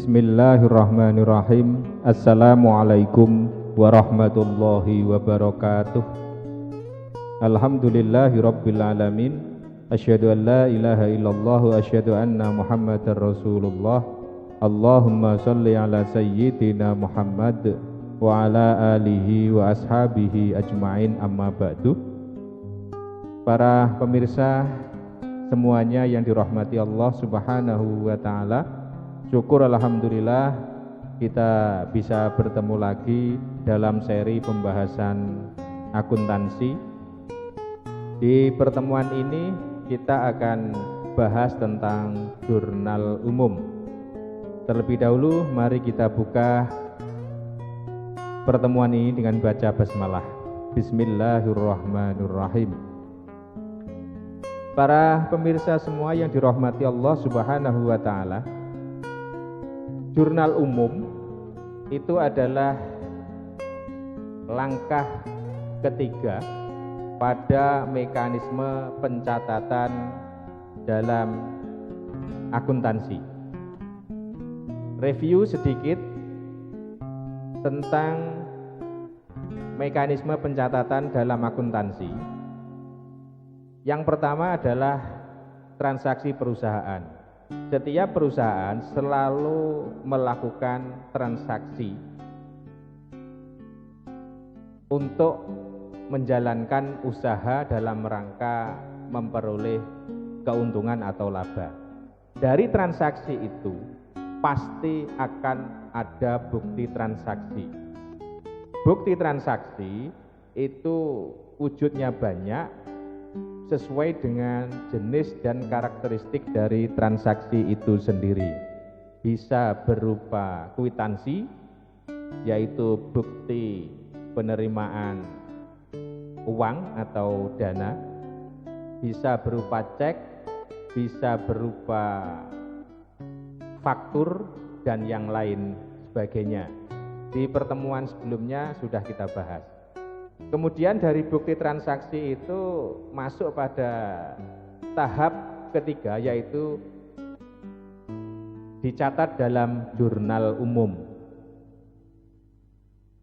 Bismillahirrahmanirrahim. Assalamualaikum warahmatullahi wabarakatuh. Alhamdulillahirabbil alamin. Asyhadu an la ilaha illallah wa asyhadu anna Muhammadar Rasulullah. Allahumma shalli ala sayyidina Muhammad wa ala alihi wa ashabihi ajmain, amma ba'du. Para pemirsa semuanya yang dirahmati Allah Subhanahu wa taala, syukur alhamdulillah kita bisa bertemu lagi dalam seri pembahasan akuntansi. Di pertemuan ini kita akan bahas tentang jurnal umum. Terlebih dahulu mari kita buka pertemuan ini dengan baca basmalah. Bismillahirrahmanirrahim. Para pemirsa semua yang dirahmati Allah Subhanahu wa taala, jurnal umum itu adalah langkah ketiga pada mekanisme pencatatan dalam akuntansi. Review sedikit tentang mekanisme pencatatan dalam akuntansi. Yang pertama adalah transaksi perusahaan. Setiap perusahaan selalu melakukan transaksi untuk menjalankan usaha dalam rangka memperoleh keuntungan atau laba. Dari transaksi itu pasti akan ada bukti transaksi. Bukti transaksi itu wujudnya banyak sesuai dengan jenis dan karakteristik dari transaksi itu sendiri. Bisa berupa kwitansi, yaitu bukti penerimaan uang atau dana, bisa berupa cek, bisa berupa faktur, dan yang lain sebagainya. Di pertemuan sebelumnya sudah kita bahas. Kemudian dari bukti transaksi itu masuk pada tahap ketiga, yaitu dicatat dalam jurnal umum.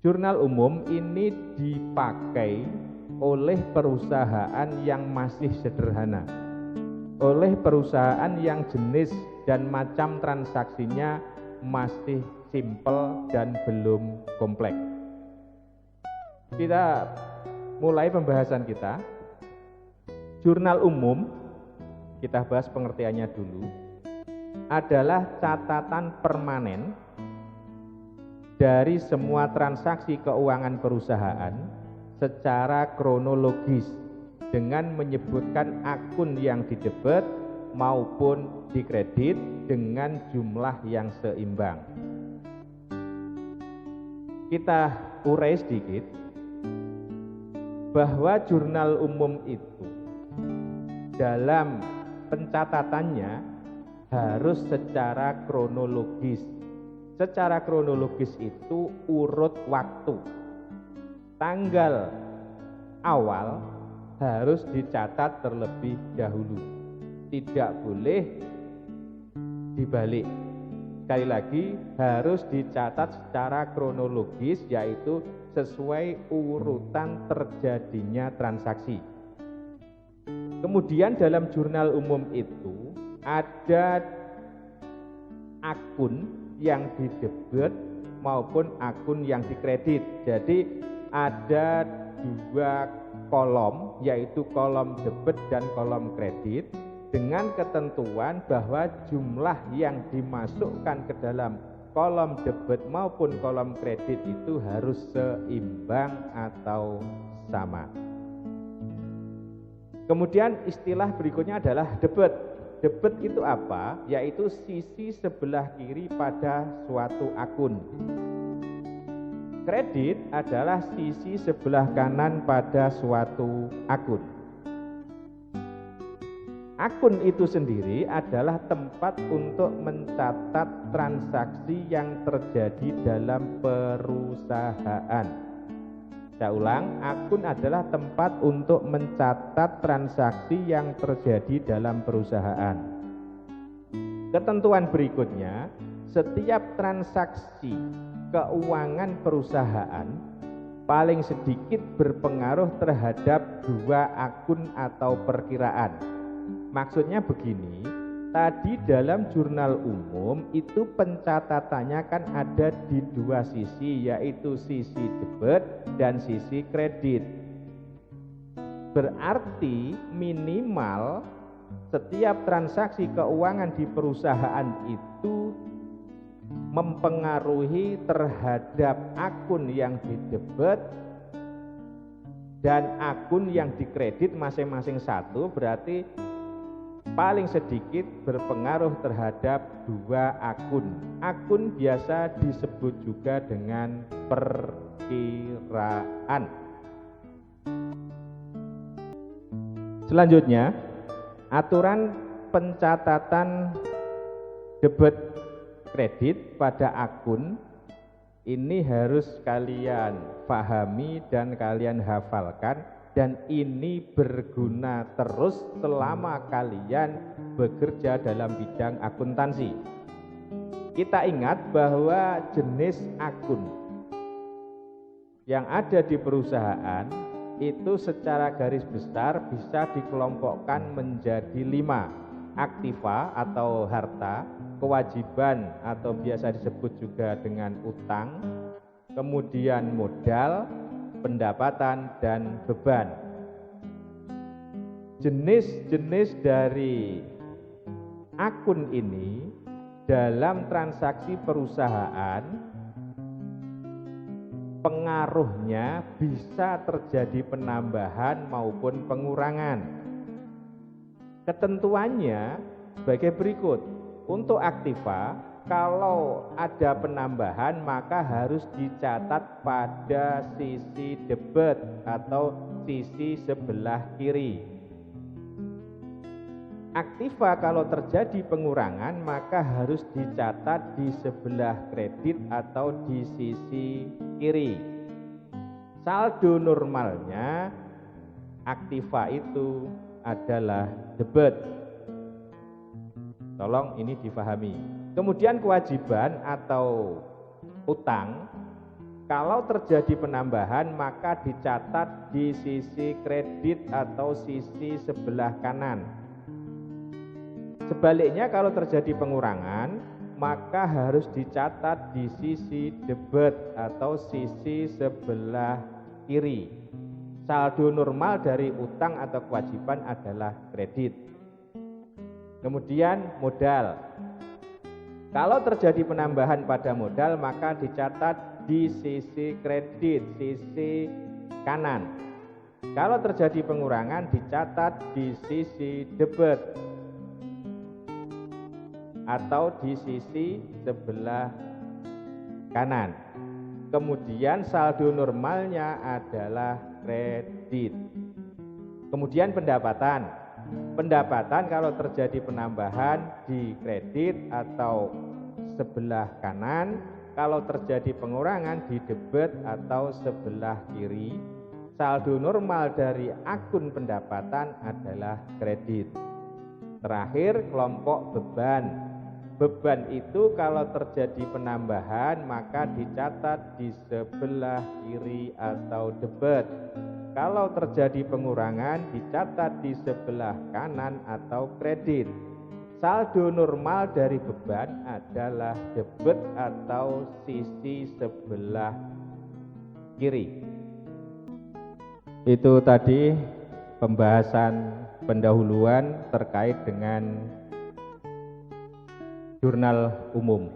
Jurnal umum ini dipakai oleh perusahaan yang masih sederhana, oleh perusahaan yang jenis dan macam transaksinya masih simpel dan belum kompleks. Kita mulai pembahasan kita. Jurnal umum, kita bahas pengertiannya dulu, adalah catatan permanen dari semua transaksi keuangan perusahaan secara kronologis dengan menyebutkan akun yang didebet maupun dikredit dengan jumlah yang seimbang. Kita urai sedikit bahwa jurnal umum itu dalam pencatatannya harus secara kronologis. Secara kronologis itu urut waktu. Tanggal awal harus dicatat terlebih dahulu. Tidak boleh dibalik. Sekali lagi harus dicatat secara kronologis, yaitu sesuai urutan terjadinya transaksi. Kemudian dalam jurnal umum itu ada akun yang didebet maupun akun yang dikredit. Jadi ada dua kolom, yaitu kolom debet dan kolom kredit, dengan ketentuan bahwa jumlah yang dimasukkan ke dalam kolom debit maupun kolom kredit itu harus seimbang atau sama. Kemudian istilah berikutnya adalah debit. Debit itu apa? Yaitu sisi sebelah kiri pada suatu akun. Kredit adalah sisi sebelah kanan pada suatu akun. Akun itu sendiri adalah tempat untuk mencatat transaksi yang terjadi dalam perusahaan. Saya ulang, akun adalah tempat untuk mencatat transaksi yang terjadi dalam perusahaan. Ketentuan berikutnya, setiap transaksi keuangan perusahaan paling sedikit berpengaruh terhadap 2 akun atau perkiraan. Maksudnya begini, tadi dalam jurnal umum itu pencatatannya kan ada di 2 sisi, yaitu sisi debit dan sisi kredit. Berarti minimal setiap transaksi keuangan di perusahaan itu mempengaruhi terhadap akun yang didebet dan akun yang dikredit masing-masing 1, berarti paling sedikit berpengaruh terhadap 2 akun. Akun biasa disebut juga dengan perkiraan. Selanjutnya, aturan pencatatan debit kredit pada akun ini harus kalian pahami dan kalian hafalkan, dan ini berguna terus selama kalian bekerja dalam bidang akuntansi. Kita ingat bahwa jenis akun yang ada di perusahaan itu secara garis besar bisa dikelompokkan menjadi 5. Aktiva atau harta, kewajiban atau biasa disebut juga dengan utang, kemudian modal, pendapatan, dan beban. Jenis-jenis dari akun ini dalam transaksi perusahaan pengaruhnya bisa terjadi penambahan maupun pengurangan. Ketentuannya sebagai berikut. Untuk aktiva, kalau ada penambahan maka harus dicatat pada sisi debit atau sisi sebelah kiri. Aktiva kalau terjadi pengurangan maka harus dicatat di sebelah kredit atau di sisi kiri. Saldo normalnya aktiva itu adalah debit. Tolong ini difahami. Kemudian kewajiban atau utang, kalau terjadi penambahan maka dicatat di sisi kredit atau sisi sebelah kanan. Sebaliknya kalau terjadi pengurangan maka harus dicatat di sisi debit atau sisi sebelah kiri. Saldo normal dari utang atau kewajiban adalah kredit. Kemudian modal. Kalau terjadi penambahan pada modal maka dicatat di sisi kredit, sisi kanan. Kalau terjadi pengurangan dicatat di sisi debit atau di sisi sebelah kanan. Kemudian saldo normalnya adalah kredit. Kemudian pendapatan. Pendapatan kalau terjadi penambahan di kredit atau sebelah kanan, kalau terjadi pengurangan di debit atau sebelah kiri. Saldo normal dari akun pendapatan adalah kredit. Terakhir, kelompok beban. Beban itu kalau terjadi penambahan maka dicatat di sebelah kiri atau debit. Kalau terjadi pengurangan dicatat di sebelah kanan atau kredit. Saldo normal dari beban adalah debit atau sisi sebelah kiri. Itu tadi pembahasan pendahuluan terkait dengan jurnal umum.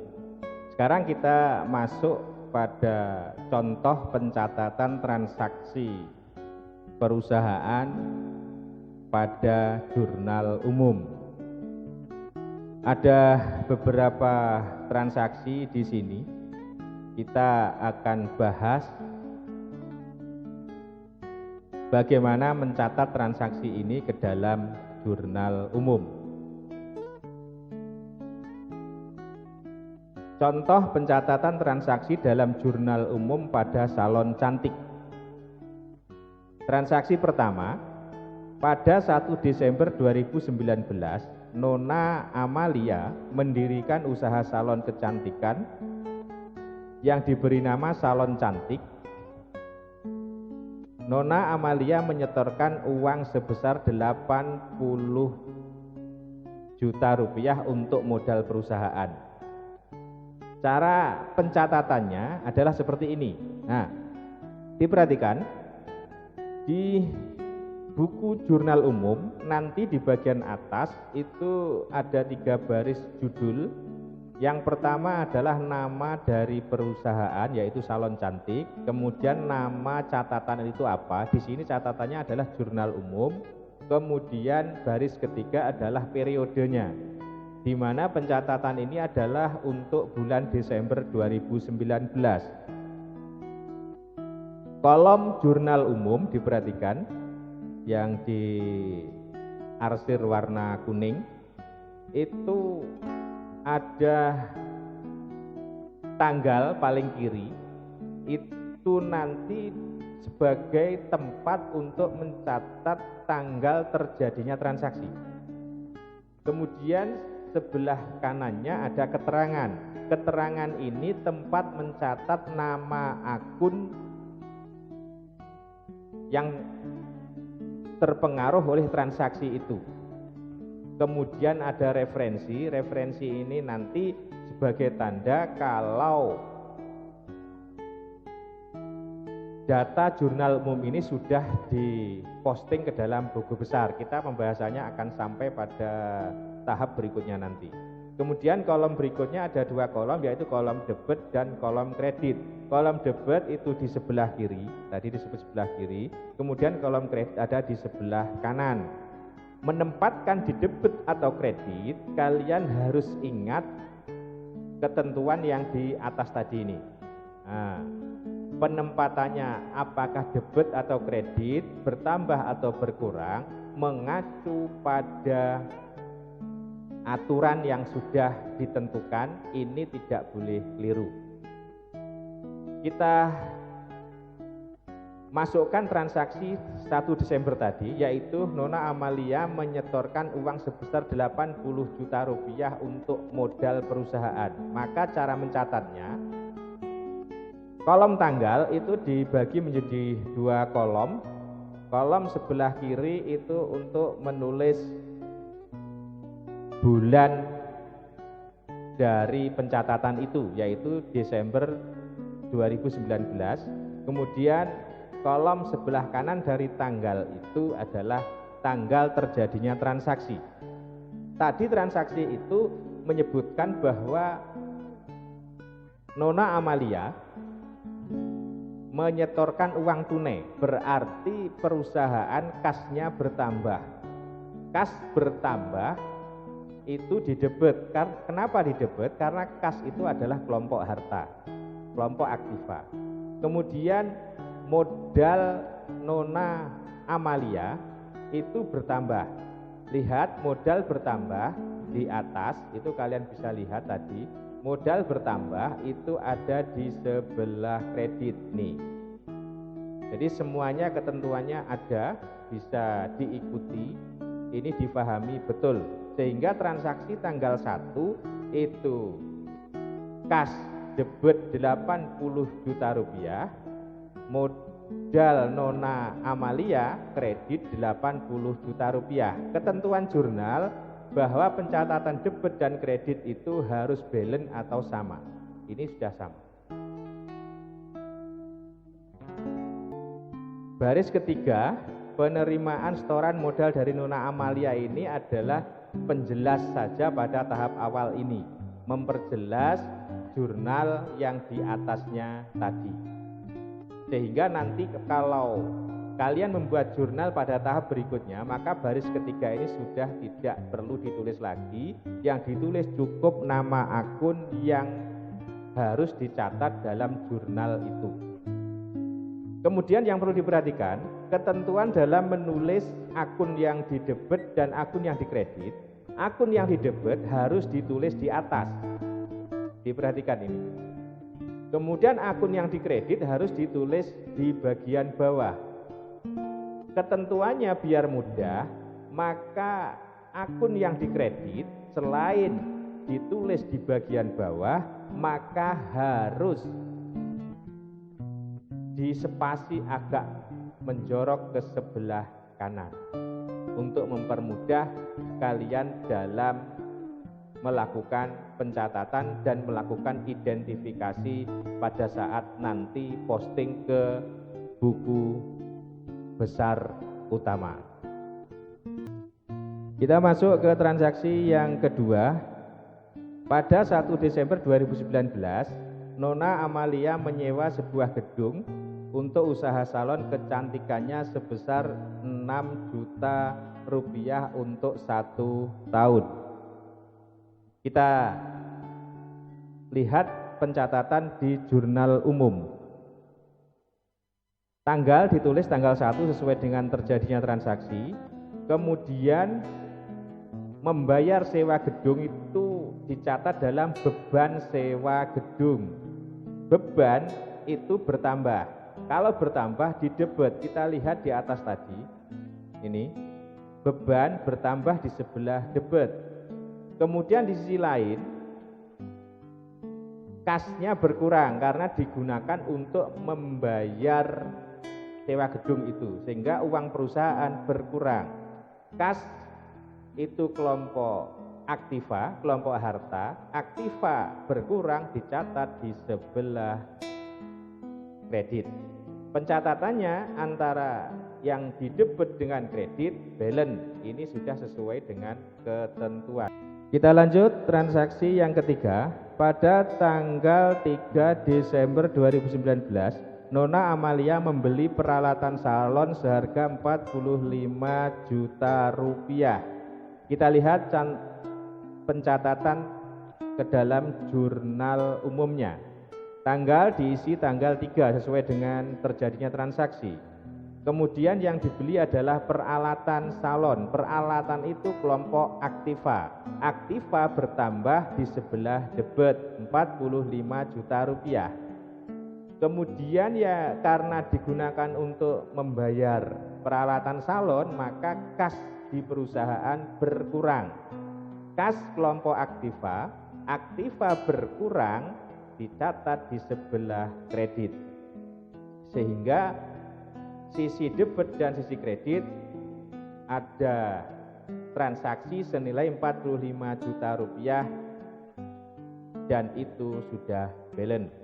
Sekarang kita masuk pada contoh pencatatan transaksi perusahaan pada jurnal umum. Ada beberapa transaksi di sini. Kita akan bahas bagaimana mencatat transaksi ini ke dalam jurnal umum. Contoh pencatatan transaksi dalam jurnal umum pada salon cantik. Transaksi pertama, pada 1 Desember 2019, Nona Amalia mendirikan usaha salon kecantikan yang diberi nama Salon Cantik. Nona Amalia menyetorkan uang sebesar 80 juta rupiah untuk modal perusahaan. Cara pencatatannya adalah seperti ini. Nah, diperhatikan di buku jurnal umum nanti di bagian atas itu ada 3 baris judul. Yang pertama adalah nama dari perusahaan yaitu Salon Cantik, kemudian nama catatan itu apa? Di sini catatannya adalah jurnal umum, kemudian baris ketiga adalah periodenya, di mana pencatatan ini adalah untuk bulan Desember 2019. Kolom jurnal umum diperhatikan yang di arsir warna kuning itu ada tanggal paling kiri, itu nanti sebagai tempat untuk mencatat tanggal terjadinya transaksi. Kemudian sebelah kanannya ada keterangan. Keterangan ini tempat mencatat nama akun yang terpengaruh oleh transaksi itu. Kemudian ada referensi. Referensi ini nanti sebagai tanda kalau data jurnal umum ini sudah diposting ke dalam buku besar. Kita pembahasannya akan sampai pada tahap berikutnya nanti. Kemudian kolom berikutnya ada 2 kolom, yaitu kolom debit dan kolom kredit. Kolom debit itu di sebelah kiri, tadi disebut sebelah kiri. Kemudian kolom kredit ada di sebelah kanan. Menempatkan di debit atau kredit, kalian harus ingat ketentuan yang di atas tadi ini. Nah, penempatannya apakah debit atau kredit, bertambah atau berkurang, mengacu pada aturan yang sudah ditentukan, ini tidak boleh keliru. Kita masukkan transaksi 1 Desember tadi, yaitu Nona Amalia menyetorkan uang sebesar 80 juta rupiah untuk modal perusahaan. Maka cara mencatatnya, kolom tanggal itu dibagi menjadi 2 kolom. Kolom sebelah kiri itu untuk menulis bulan dari pencatatan itu, yaitu Desember 2019. Kemudian kolom sebelah kanan dari tanggal itu adalah tanggal terjadinya transaksi. Tadi transaksi itu menyebutkan bahwa Nona Amalia menyetorkan uang tunai, berarti perusahaan kasnya bertambah. Kas bertambah itu di debit. Kenapa di debit? Karena kas itu adalah kelompok harta, kelompok aktiva. Kemudian modal Nona Amalia itu bertambah. Lihat modal bertambah di atas, itu kalian bisa lihat tadi. Modal bertambah itu ada di sebelah kredit nih. Jadi semuanya ketentuannya ada, bisa diikuti, ini dipahami betul. Sehingga transaksi tanggal 1 itu kas debit 80 juta rupiah, modal Nona Amalia kredit 80 juta rupiah. Ketentuan jurnal bahwa pencatatan debit dan kredit itu harus balance atau sama. Ini sudah sama. Baris ketiga, penerimaan setoran modal dari Nona Amalia ini adalah penjelas saja pada tahap awal ini, memperjelas jurnal yang di atasnya tadi. Sehingga nanti kalau kalian membuat jurnal pada tahap berikutnya, maka baris ketiga ini sudah tidak perlu ditulis lagi. Yang ditulis cukup nama akun yang harus dicatat dalam jurnal itu. Kemudian yang perlu diperhatikan, ketentuan dalam menulis akun yang di debit dan akun yang di kredit. Akun yang di debit harus ditulis di atas. Diperhatikan ini. Kemudian akun yang di kredit harus ditulis di bagian bawah. Ketentuannya biar mudah, maka akun yang dikredit selain ditulis di bagian bawah, maka harus dispasi agak menjorok ke sebelah kanan untuk mempermudah kalian dalam melakukan pencatatan dan melakukan identifikasi pada saat nanti posting ke buku besar utama. Kita masuk ke transaksi yang kedua. Pada 1 Desember 2019, Nona Amalia menyewa sebuah gedung untuk usaha salon kecantikannya sebesar 6 juta rupiah untuk 1 tahun. Kita lihat pencatatan di jurnal umum. Tanggal ditulis tanggal 1 sesuai dengan terjadinya transaksi. Kemudian membayar sewa gedung itu dicatat dalam beban sewa gedung. Beban itu bertambah. Kalau bertambah di debit, kita lihat di atas tadi. Ini beban bertambah di sebelah debit. Kemudian di sisi lain, kasnya berkurang karena digunakan untuk membayar sewa gedung itu, sehingga uang perusahaan berkurang. Kas itu kelompok aktiva, kelompok harta. Aktiva berkurang dicatat di sebelah kredit. Pencatatannya antara yang didebit dengan kredit, balance, ini sudah sesuai dengan ketentuan. Kita lanjut transaksi yang ketiga. Pada tanggal 3 Desember 2019, Nona Amalia membeli peralatan salon seharga 45 juta rupiah. Kita lihat pencatatan ke dalam jurnal umumnya. Tanggal diisi tanggal 3 sesuai dengan terjadinya transaksi. Kemudian yang dibeli adalah peralatan salon. Peralatan itu kelompok aktiva. Aktiva bertambah di sebelah debit 45 juta rupiah. Kemudian ya karena digunakan untuk membayar peralatan salon, maka kas di perusahaan berkurang. Kas kelompok aktiva, aktiva berkurang dicatat di sebelah kredit. Sehingga sisi debit dan sisi kredit ada transaksi senilai 45 juta rupiah dan itu sudah balance.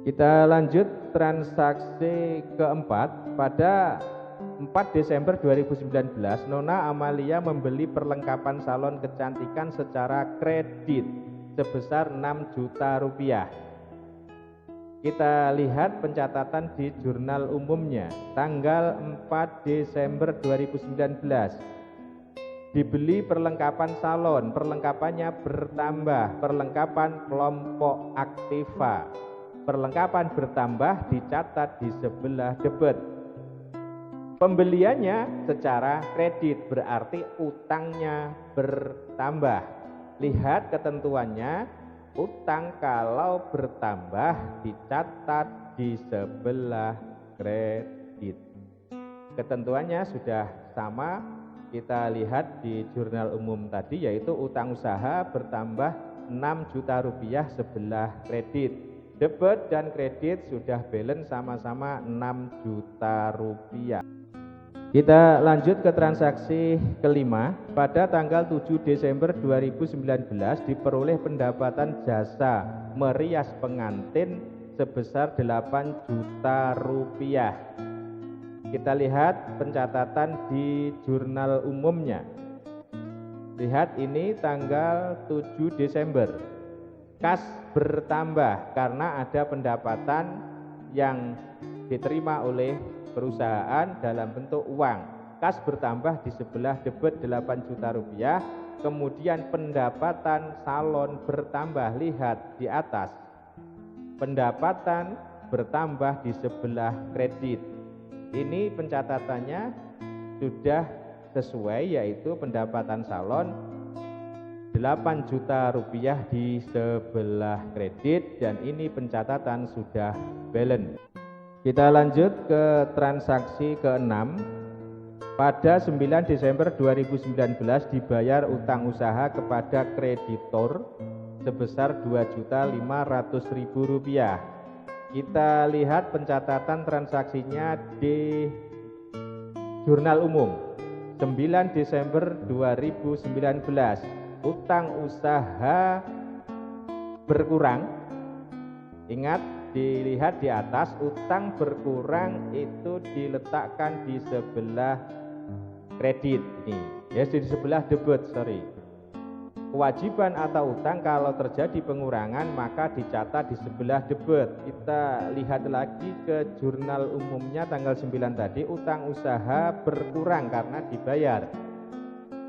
Kita lanjut transaksi keempat. Pada 4 Desember 2019, Nona Amalia membeli perlengkapan salon kecantikan secara kredit sebesar 6 juta rupiah. Kita lihat pencatatan di jurnal umumnya. Tanggal 4 Desember 2019 dibeli perlengkapan salon, perlengkapannya bertambah, perlengkapan kelompok aktiva. Perlengkapan bertambah dicatat di sebelah debit. Pembeliannya secara kredit berarti utangnya bertambah. Lihat ketentuannya. Utang kalau bertambah dicatat di sebelah kredit. Ketentuannya sudah sama, kita lihat di jurnal umum tadi, yaitu utang usaha bertambah 6 juta rupiah sebelah kredit. Debit dan kredit sudah balance sama-sama 6 juta rupiah. Kita lanjut ke transaksi kelima. Pada tanggal 7 Desember 2019 diperoleh pendapatan jasa merias pengantin sebesar 8 juta rupiah. Kita lihat pencatatan di jurnal umumnya. Lihat ini tanggal 7 Desember. Kas bertambah karena ada pendapatan yang diterima oleh perusahaan dalam bentuk uang. Kas bertambah di sebelah debit 8 juta rupiah. Kemudian pendapatan salon bertambah, lihat di atas. Pendapatan bertambah di sebelah kredit. Ini pencatatannya sudah sesuai, yaitu pendapatan salon 8 juta rupiah di sebelah kredit, dan ini pencatatan sudah balance. Kita lanjut ke transaksi ke-6. Pada 9 Desember 2019 dibayar utang usaha kepada kreditor sebesar Rp2.500.000. Kita lihat pencatatan transaksinya di Jurnal Umum 9 Desember 2019. Utang usaha berkurang. Ingat, dilihat di atas, utang berkurang itu diletakkan di sebelah kredit ini, ya, di sebelah debit, Kewajiban atau utang kalau terjadi pengurangan maka dicatat di sebelah debit. Kita lihat lagi ke jurnal umumnya tanggal 9 tadi, utang usaha berkurang karena dibayar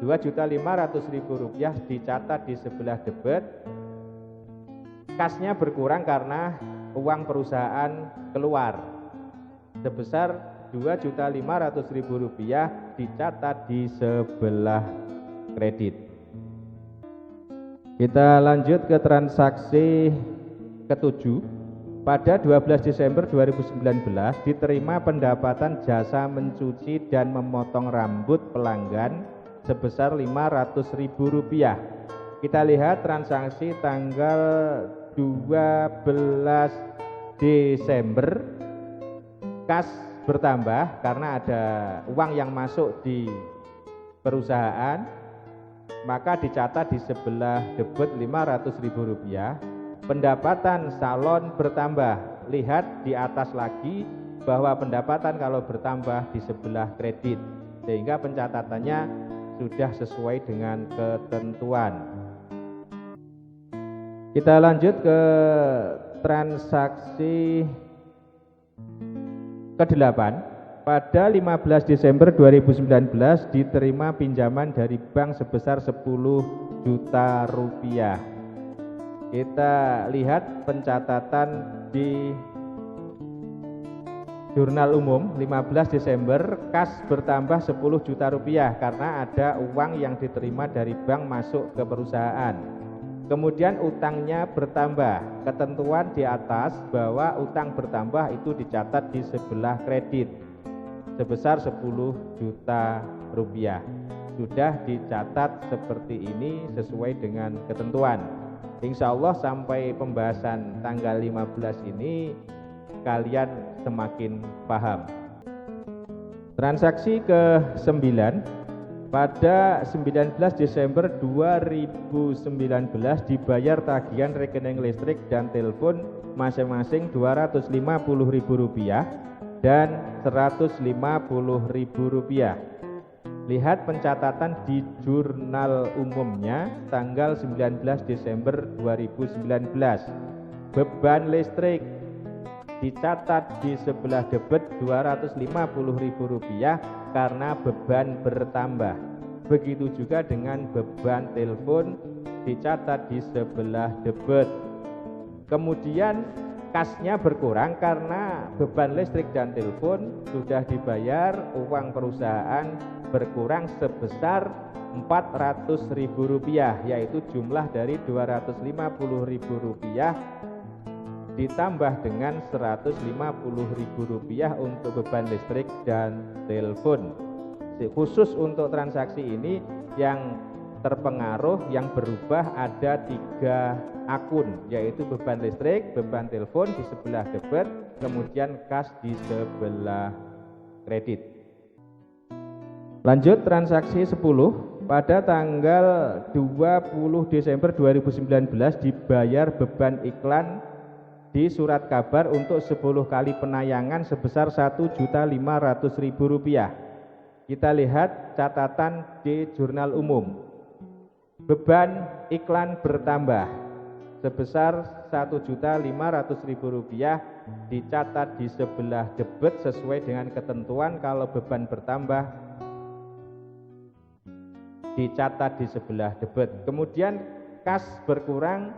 Rp2.500.000 dicatat di sebelah debit. Kasnya berkurang karena uang perusahaan keluar sebesar Rp2.500.000 dicatat di sebelah kredit. Kita lanjut ke transaksi ke-7. Pada 12 Desember 2019 diterima pendapatan jasa mencuci dan memotong rambut pelanggan sebesar Rp500.000. Kita lihat transaksi tanggal 12 Desember, kas bertambah karena ada uang yang masuk di perusahaan, maka dicatat di sebelah debit Rp500.000. Pendapatan salon bertambah, lihat di atas lagi bahwa pendapatan kalau bertambah di sebelah kredit, sehingga pencatatannya sudah sesuai dengan ketentuan. Kita lanjut ke transaksi ke-8. Pada 15 Desember 2019 diterima pinjaman dari bank sebesar Rp10 juta. Kita lihat pencatatan di Jurnal Umum 15 Desember, kas bertambah Rp10 juta karena ada uang yang diterima dari bank masuk ke perusahaan. Kemudian utangnya bertambah. Ketentuan di atas bahwa utang bertambah itu dicatat di sebelah kredit sebesar Rp10 juta. Sudah dicatat seperti ini sesuai dengan ketentuan. Insya Allah sampai pembahasan tanggal 15 ini kalian semakin paham. Transaksi ke-9. Pada 19 Desember 2019 dibayar tagihan rekening listrik dan telepon masing-masing Rp250.000 dan Rp150.000. Lihat pencatatan di jurnal umumnya tanggal 19 Desember 2019. Beban listrik dicatat di sebelah debit Rp250.000 karena beban bertambah. Begitu juga dengan beban telepon dicatat di sebelah debit. Kemudian kasnya berkurang karena beban listrik dan telepon sudah dibayar, uang perusahaan berkurang sebesar Rp400.000, yaitu jumlah dari Rp250.000 ditambah dengan Rp150.000 untuk beban listrik dan telepon. Khusus untuk transaksi ini yang terpengaruh, yang berubah ada 3 akun, yaitu beban listrik, beban telepon di sebelah debit, kemudian kas di sebelah kredit. Lanjut transaksi 10. Pada tanggal 20 Desember 2019 dibayar beban iklan di surat kabar untuk 10 kali penayangan sebesar Rp1.500.000. Kita lihat catatan di jurnal umum. Beban iklan bertambah sebesar Rp1.500.000 dicatat di sebelah debit sesuai dengan ketentuan. Kalau beban bertambah dicatat di sebelah debit. Kemudian kas berkurang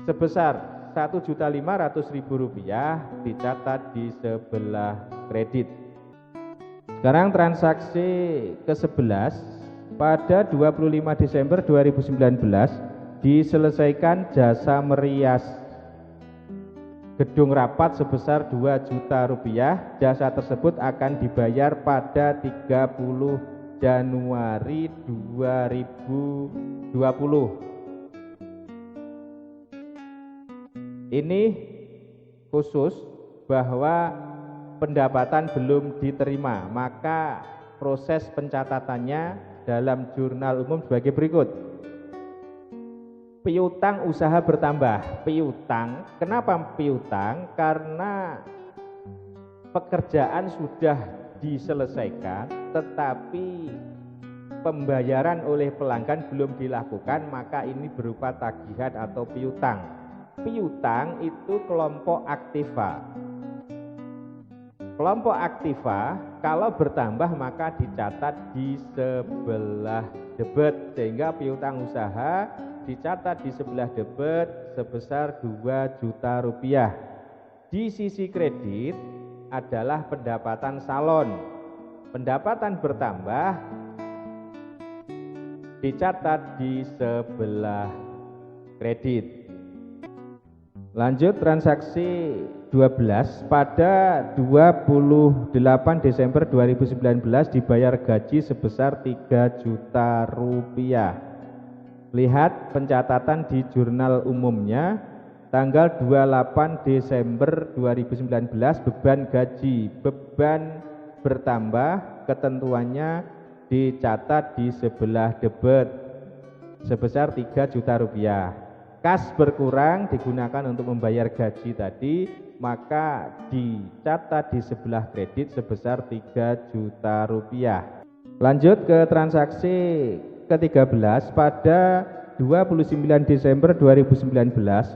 sebesar Rp1.500.000 dicatat di sebelah kredit. Sekarang transaksi ke-11. Pada 25 Desember 2019 diselesaikan jasa merias gedung rapat sebesar 2 juta rupiah. Jasa tersebut akan dibayar pada 30 Januari 2020. Ini khusus bahwa pendapatan belum diterima, maka proses pencatatannya dalam jurnal umum sebagai berikut. Piutang usaha bertambah. Piutang, kenapa piutang? Karena pekerjaan sudah diselesaikan tetapi pembayaran oleh pelanggan belum dilakukan, maka ini berupa tagihan atau piutang. Piutang itu kelompok aktiva. Kelompok aktiva kalau bertambah maka dicatat di sebelah debit, sehingga piutang usaha dicatat di sebelah debit sebesar 2 juta rupiah. Di sisi kredit adalah pendapatan salon. Pendapatan bertambah dicatat di sebelah kredit. Lanjut transaksi 12, pada 28 Desember 2019 dibayar gaji sebesar 3 juta rupiah. Lihat pencatatan di jurnal umumnya tanggal 28 Desember 2019, beban gaji, beban bertambah, ketentuannya dicatat di sebelah debit sebesar 3 juta rupiah. Kas berkurang digunakan untuk membayar gaji tadi, maka dicatat di sebelah kredit sebesar 3 juta rupiah. Lanjut ke transaksi ke-13, pada 29 Desember 2019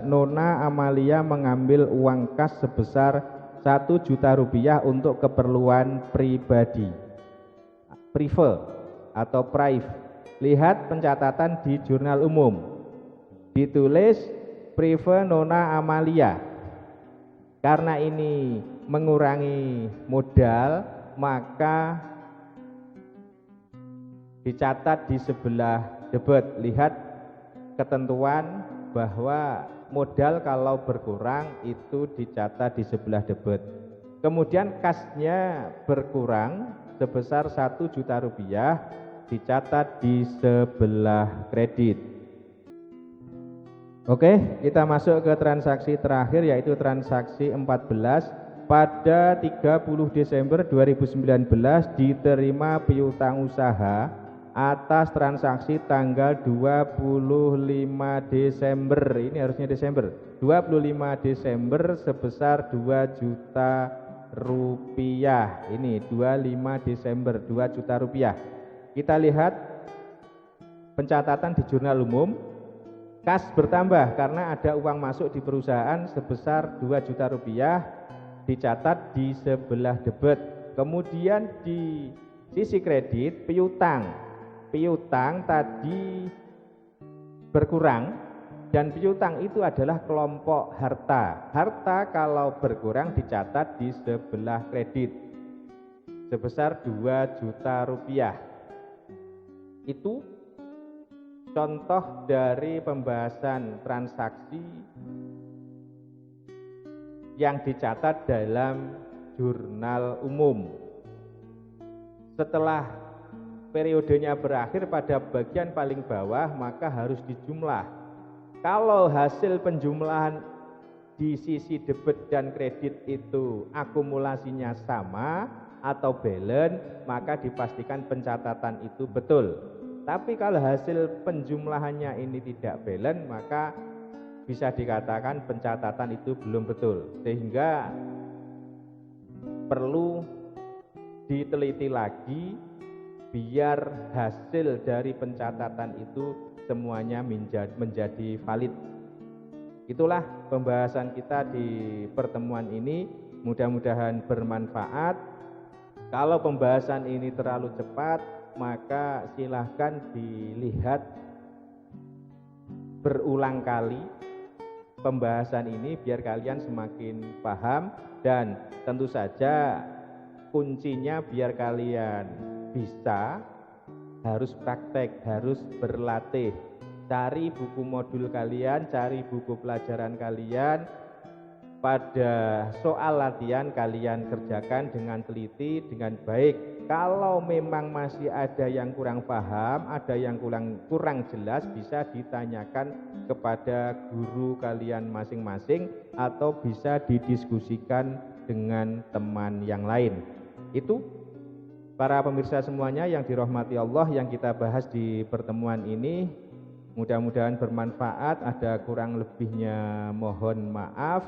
Nona Amalia mengambil uang kas sebesar 1 juta rupiah untuk keperluan pribadi, prive atau prive. Lihat pencatatan di jurnal umum, ditulis prive Nona Amalia. Karena ini mengurangi modal, maka dicatat di sebelah debit. Lihat ketentuan bahwa modal kalau berkurang itu dicatat di sebelah debit. Kemudian kasnya berkurang sebesar 1 juta rupiah, dicatat di sebelah kredit. Oke, kita masuk ke transaksi terakhir, yaitu transaksi 14. Pada 30 Desember 2019 diterima piutang usaha atas transaksi tanggal 25 Desember. Ini harusnya Desember. 25 Desember sebesar 2 juta rupiah. Ini 25 Desember 2 juta rupiah. Kita lihat pencatatan di jurnal umum. Kas bertambah karena ada uang masuk di perusahaan sebesar 2 juta rupiah, dicatat di sebelah debit. Kemudian di sisi kredit, piutang tadi berkurang, dan piutang itu adalah kelompok harta. Harta kalau berkurang dicatat di sebelah kredit sebesar 2 juta rupiah. Itu contoh dari pembahasan transaksi yang dicatat dalam jurnal umum. Setelah periodenya berakhir pada bagian paling bawah, maka harus dijumlah. Kalau hasil penjumlahan di sisi debit dan kredit itu akumulasinya sama atau balance, maka dipastikan pencatatan itu betul. Tapi kalau hasil penjumlahannya ini tidak balance, maka bisa dikatakan pencatatan itu belum betul, sehingga perlu diteliti lagi biar hasil dari pencatatan itu semuanya menjadi valid. Itulah pembahasan kita di pertemuan ini, mudah-mudahan bermanfaat. Kalau pembahasan ini terlalu cepat, maka silahkan dilihat berulang kali pembahasan ini biar kalian semakin paham, dan tentu saja kuncinya biar kalian bisa harus praktek, harus berlatih. Cari buku modul kalian, cari buku pelajaran kalian, pada soal latihan kalian kerjakan dengan teliti, dengan baik. Kalau memang masih ada yang kurang paham, ada yang kurang jelas, bisa ditanyakan kepada guru kalian masing-masing atau bisa didiskusikan dengan teman yang lain. Itu para pemirsa semuanya yang dirahmati Allah yang kita bahas di pertemuan ini. Mudah-mudahan bermanfaat, ada kurang lebihnya mohon maaf.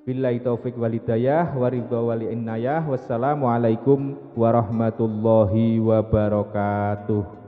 Billahi taufik wal hidayah wa ridha wal inayah. Wassalamualaikum warahmatullahi wabarakatuh.